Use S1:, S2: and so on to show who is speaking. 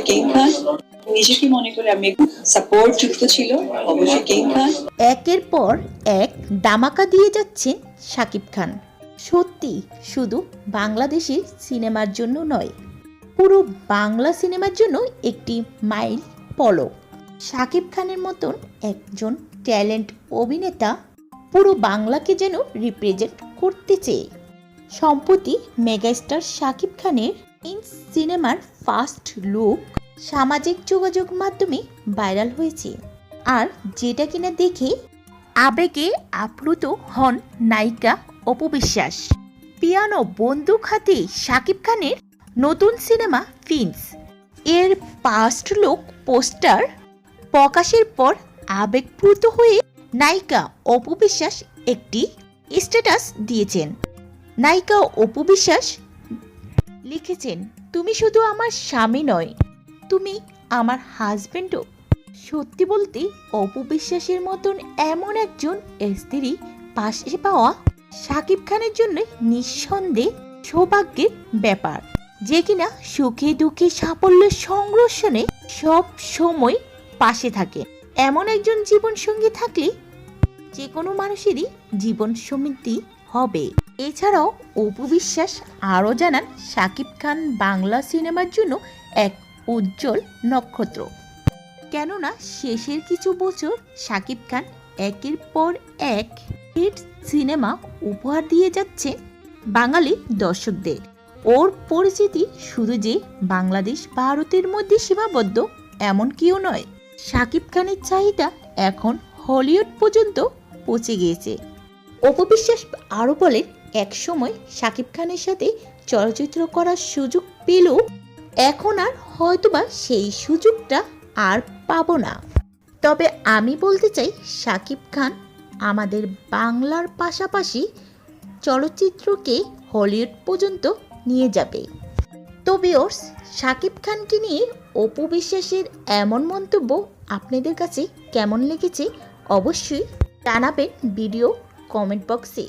S1: King খান। নিজেকে মনে করে আমি সাপোর্ট যুক্ত ছিল অবশ্যই কিং খান।
S2: একের পর এক ধামাকা দিয়ে যাচ্ছেন শাকিব খান। সত্যি শুধু বাংলাদেশের সিনেমার জন্য নয়, পুরো বাংলা সিনেমার জন্য একটি মাইল ফলক। শাকিব খানের মতন একজন ট্যালেন্ট অভিনেতা পুরো বাংলাকে যেন রিপ্রেজেন্ট করতে চেয়ে সম্প্রতি মেগাস্টার শাকিব খানের এই সিনেমার ফার্স্ট লুক সামাজিক যোগাযোগ মাধ্যমে ভাইরাল হয়েছে। আর যেটা কিনা দেখে আবেগে আপ্লুত হন নায়িকা অপু বিশ্বাস। পিয়ানো বন্দুক হাতে শাকিব খানের নতুন সিনেমা প্রিন্স এর ফার্স্ট লুক পোস্টার প্রকাশের পর আবেগপ্লুত হয়ে নায়িকা অপু বিশ্বাস একটি স্ট্যাটাস দিয়েছেন। নায়িকা অপু বিশ্বাস লিখেছেন, তুমি শুধু আমার স্বামী নয়, তুমি আমার হাজবেন্ডও। সত্যি বলতে অপু বিশ্বাসের মতন এমন একজন স্ত্রী পাশে পাওয়া শাকিব খানের জন্য নিঃসন্দেহে সৌভাগ্যের ব্যাপার, যে কিনা সুখে দুঃখে সাফল্যের সংঘর্ষণে সব সময় পাশে থাকে। এমন একজন জীবন সঙ্গী থাকলে যে কোনো মানুষেরই জীবন সমৃদ্ধি হবে। এছাড়াও অপু বিশ্বাস আরও জানান, শাকিব খান বাংলা সিনেমার জন্য এক উজ্জ্বল নক্ষত্র। কেননা শেষের কিছু বছর শাকিব খান একের পর এক হিট সিনেমা উপহার দিয়ে যাচ্ছে বাঙালি দর্শকদের। ওর পরিচিতি শুধু যে বাংলাদেশ ভারতের মধ্যে সীমাবদ্ধ এমন কেউ নয়, শাকিব খানের চাহিদা এখন হলিউড পর্যন্ত পৌঁছে গিয়েছে। অপু বিশ্বাস আরও বলেন, এক সময় শাকিব খানের সাথে চলচ্চিত্র করার সুযোগ পেলেও এখন আর হয়তোবা সেই সুযোগটা আর পাবো না। তবে আমি বলতে চাই, শাকিব খান আমাদের বাংলার পাশাপাশি চলচ্চিত্রকে হলিউড পর্যন্ত নিয়ে যাবে। তো ভিউয়ার্স, শাকিব খানকে নিয়ে অপু বিশ্বাসের এমন মন্তব্য আপনাদের কাছে কেমন লেগেছে অবশ্যই জানাবেন ভিডিও কমেন্ট বক্সে।